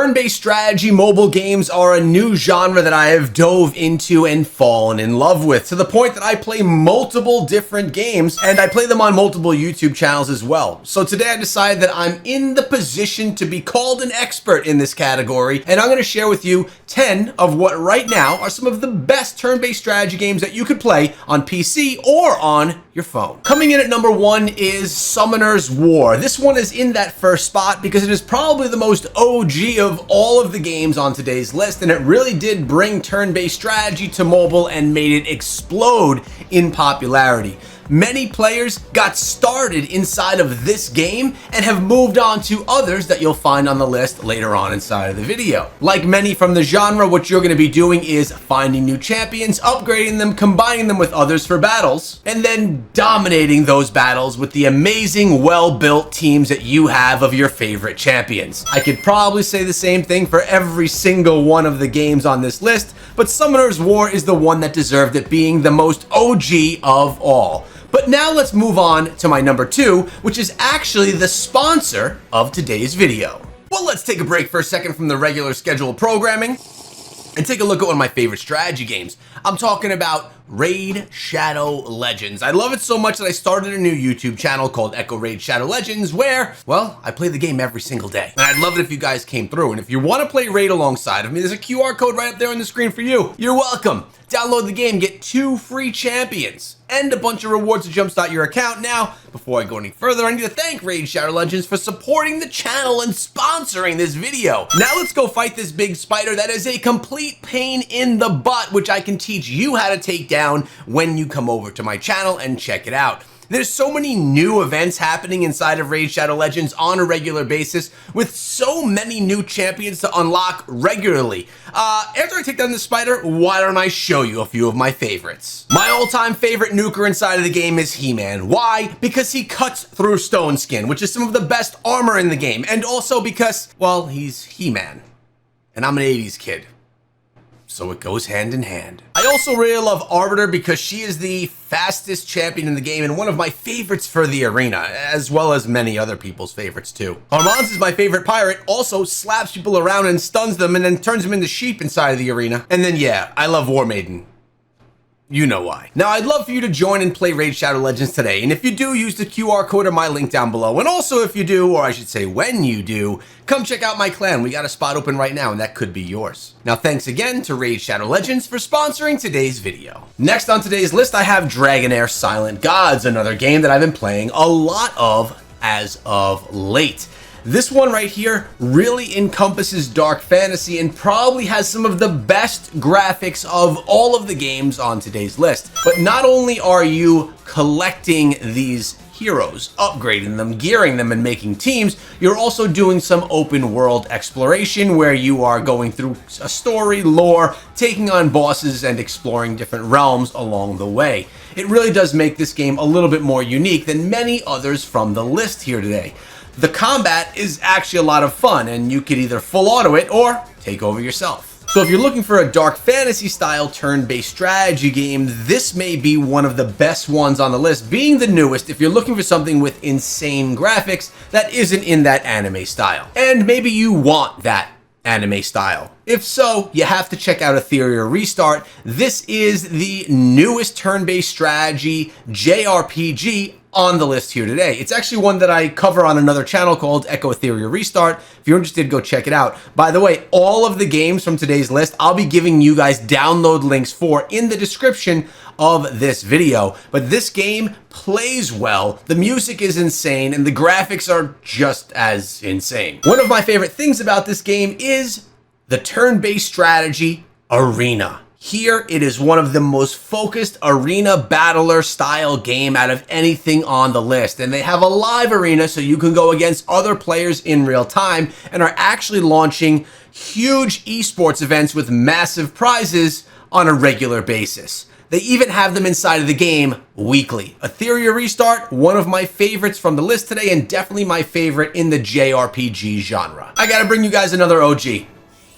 Turn-based strategy mobile games are a new genre that I have dove into and fallen in love with, to the point that I play multiple different games, and I play them on multiple YouTube channels as well. So today I decided that I'm in the position to be called an expert in this category, and I'm going to share with you 10 of what right now are some of the best turn-based strategy games that you could play on PC or on your phone. Coming in at number 1 is Summoner's War. This one is in that first spot because it is probably the most OG of all of the games on today's list, and it really did bring turn-based strategy to mobile and made it explode in popularity. Many players got started inside of this game and have moved on to others that you'll find on the list later on inside of the video. Like many from the genre, what you're going to be doing is finding new champions, upgrading them, combining them with others for battles, and then dominating those battles with the amazing, well-built teams that you have of your favorite champions. I could probably say the same thing for every single one of the games on this list, but Summoner's War is the one that deserved it being the most OG of all. But now let's move on to my number 2, which is actually the sponsor of today's video. Well, let's take a break for a second from the regular scheduled programming and take a look at one of my favorite strategy games. I'm talking about Raid Shadow Legends. I love it so much that I started a new YouTube channel called Echo Raid Shadow Legends where, well, I play the game every single day. And I'd love it if you guys came through. And if you want to play Raid alongside of me, there's a QR code right up there on the screen for you. You're welcome. Download the game, get 2 free champions, and a bunch of rewards to jumpstart your account. Now, before I go any further, I need to thank Raid Shadow Legends for supporting the channel and sponsoring this video. Now let's go fight this big spider that is a complete pain in the butt, which I can teach you how to take down when you come over to my channel and check it out. There's so many new events happening inside of Raid Shadow Legends on a regular basis, with so many new champions to unlock regularly. After I take down the spider, why don't I show you a few of my favorites? My all-time favorite nuker inside of the game is He-Man. Why? Because he cuts through stone skin, which is some of the best armor in the game, and also because, well, he's He-Man, and I'm an 80s kid. So it goes hand in hand. I also really love Arbiter because she is the fastest champion in the game and one of my favorites for the arena, as well as many other people's favorites too. Armand's is my favorite pirate, also slaps people around and stuns them and then turns them into sheep inside of the arena. And then yeah, I love War Maiden. You know why. Now, I'd love for you to join and play Raid Shadow Legends today, and if you do, use the QR code or my link down below. And also, if you do, or I should say when you do, come check out my clan. We got a spot open right now, and that could be yours. Now, thanks again to Raid Shadow Legends for sponsoring today's video. Next on today's list, I have Dragonheir Silent Gods, another game that I've been playing a lot of as of late. This one right here really encompasses dark fantasy and probably has some of the best graphics of all of the games on today's list. But not only are you collecting these heroes, upgrading them, gearing them, and making teams, you're also doing some open world exploration where you are going through a story, lore, taking on bosses, and exploring different realms along the way. It really does make this game a little bit more unique than many others from the list here today. The combat is actually a lot of fun, and you could either full auto it or take over yourself. So if you're looking for a dark fantasy style turn-based strategy game, this may be one of the best ones on the list, being the newest if you're looking for something with insane graphics that isn't in that anime style. And maybe you want that anime style. If so, you have to check out Etheria Restart. This is the newest turn-based strategy JRPG on the list here today. It's actually one that I cover on another channel called Etheria Restart. If you're interested, go check it out. By the way, all of the games from today's list, I'll be giving you guys download links for in the description of this video. But this game plays well, the music is insane, and the graphics are just as insane. One of my favorite things about this game is the turn-based strategy arena. Here, it is one of the most focused arena battler style game out of anything on the list. And they have a live arena so you can go against other players in real time and are actually launching huge esports events with massive prizes on a regular basis. They even have them inside of the game weekly. Etheria Restart, one of my favorites from the list today and definitely my favorite in the JRPG genre. I gotta bring you guys another OG.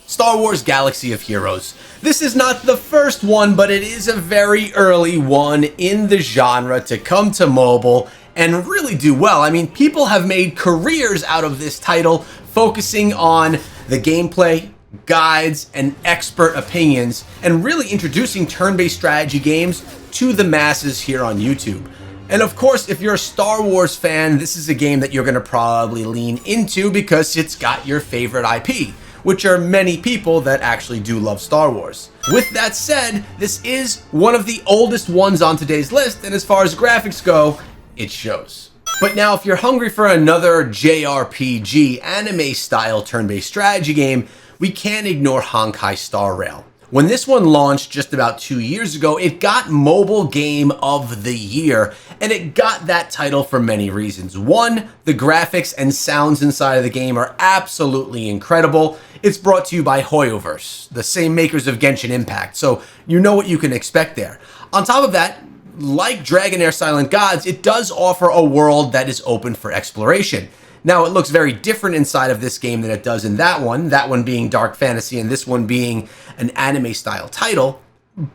Starwars Galaxy of Heroes. This is not the first one, but it is a very early one in the genre to come to mobile and really do well. I mean, people have made careers out of this title, focusing on the gameplay, guides, and expert opinions, and really introducing turn-based strategy games to the masses here on YouTube. And of course, if you're a Star Wars fan, this is a game that you're going to probably lean into because it's got your favorite IP, which are many people that actually do love Star Wars. With that said, this is one of the oldest ones on today's list, and as far as graphics go, it shows. But now if you're hungry for another JRPG anime-style turn-based strategy game, we can't ignore Honkai Star Rail. When this one launched just about 2 years ago, it got Mobile Game of the Year, and it got that title for many reasons. One, the graphics and sounds inside of the game are absolutely incredible. It's brought to you by Hoyoverse, the same makers of Genshin Impact, so you know what you can expect there. On top of that, like Dragonheir Silent Gods, it does offer a world that is open for exploration. Now, it looks very different inside of this game than it does in that one being dark fantasy and this one being an anime-style title,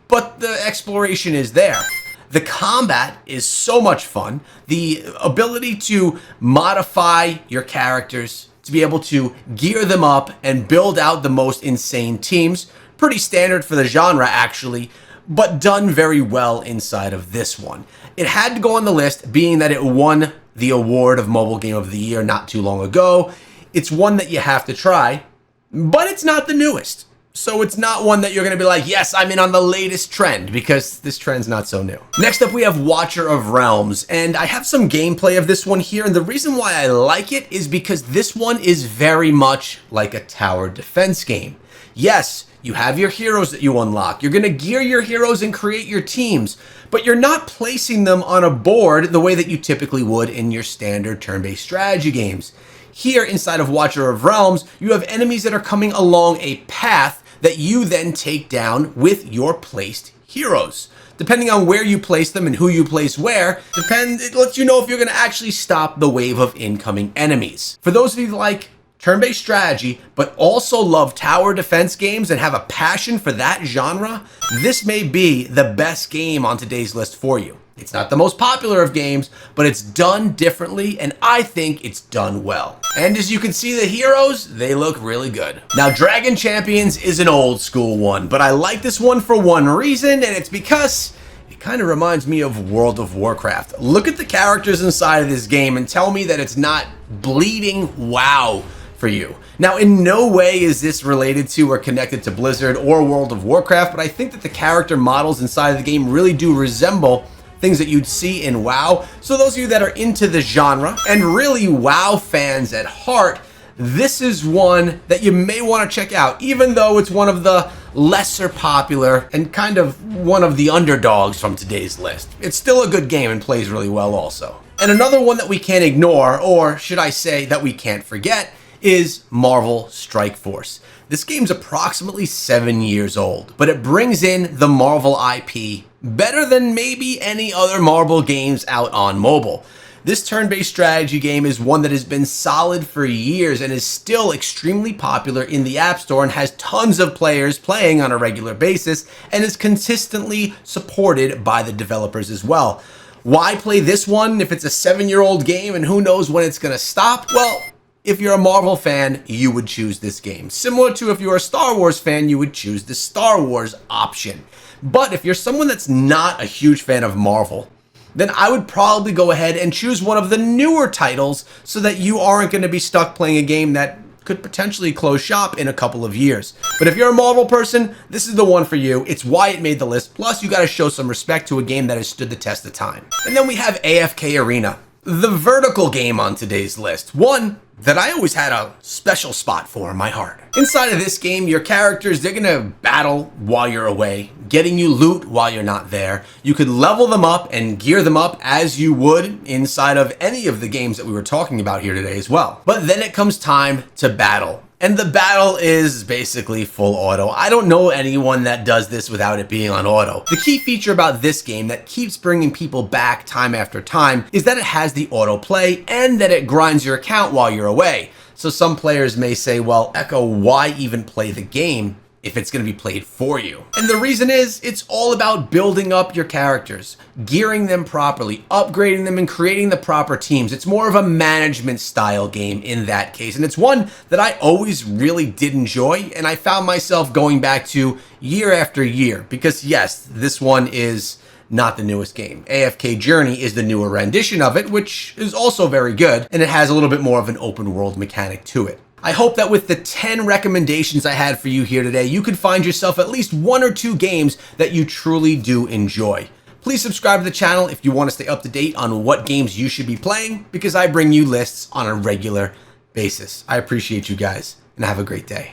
but the exploration is there. The combat is so much fun. The ability to modify your characters, to be able to gear them up and build out the most insane teams, pretty standard for the genre actually, but done very well inside of this one. It had to go on the list, being that it won the award of Mobile Game of the Year not too long ago. It's one that you have to try, but it's not the newest. So it's not one that you're going to be like, yes, I'm in on the latest trend, because this trend's not so new. Next up, we have Watcher of Realms, and I have some gameplay of this one here, and the reason why I like it is because this one is very much like a tower defense game. Yes, you have your heroes that you unlock. You're going to gear your heroes and create your teams, but you're not placing them on a board the way that you typically would in your standard turn-based strategy games. Here, inside of Watcher of Realms, you have enemies that are coming along a path that you then take down with your placed heroes. Depending on where you place them and who you place where, it lets you know if you're going to actually stop the wave of incoming enemies. For those of you that like turn-based strategy, but also love tower defense games and have a passion for that genre, this may be the best game on today's list for you. It's not the most popular of games, but it's done differently, and I think it's done well. And as you can see, the heroes, they look really good. Now, Dragon Champions is an old school one, but I like this one for one reason, and it's because it kind of reminds me of World of Warcraft. Look at the characters inside of this game and tell me that it's not bleeding wow for you. Now, in no way is this related to or connected to Blizzard or World of Warcraft, but I think that the character models inside of the game really do resemble things that you'd see in WoW. So those of you that are into the genre and really WoW fans at heart, this is one that you may want to check out, even though it's one of the lesser popular and kind of one of the underdogs from today's list. It's still a good game and plays really well also. And another one that we can't ignore, or should I say that we can't forget, is Marvel Strike Force. This game's approximately 7 years old, but it brings in the Marvel IP better than maybe any other Marvel games out on mobile. This turn-based strategy game is one that has been solid for years and is still extremely popular in the App Store and has tons of players playing on a regular basis and is consistently supported by the developers as well. Why play this one if it's a 7-year-old game and who knows when it's going to stop? Well, if you're a Marvel fan, you would choose this game. Similar to if you're a Star Wars fan, you would choose the Star Wars option. But if you're someone that's not a huge fan of Marvel, then I would probably go ahead and choose one of the newer titles so that you aren't going to be stuck playing a game that could potentially close shop in a couple of years. But if you're a Marvel person, this is the one for you. It's why it made the list. Plus, you got to show some respect to a game that has stood the test of time. And then we have AFK Arena, the vertical game on today's list. One that I always had a special spot for in my heart. Inside of this game, your characters, they're gonna battle while you're away, getting you loot while you're not there. You could level them up and gear them up as you would inside of any of the games that we were talking about here today as well. But then it comes time to battle. And the battle is basically full auto. I don't know anyone that does this without it being on auto. The key feature about this game that keeps bringing people back time after time is that it has the auto play and that it grinds your account while you're away. So some players may say, well, Echo, why even play the game if it's going to be played for you. And the reason is, it's all about building up your characters, gearing them properly, upgrading them, and creating the proper teams. It's more of a management style game in that case, and it's one that I always really did enjoy, and I found myself going back to year after year, because yes, this one is not the newest game. AFK Journey is the newer rendition of it, which is also very good, and it has a little bit more of an open world mechanic to it. I hope that with the 10 recommendations I had for you here today, you could find yourself at least 1 or 2 games that you truly do enjoy. Please subscribe to the channel if you want to stay up to date on what games you should be playing, because I bring you lists on a regular basis. I appreciate you guys, and have a great day.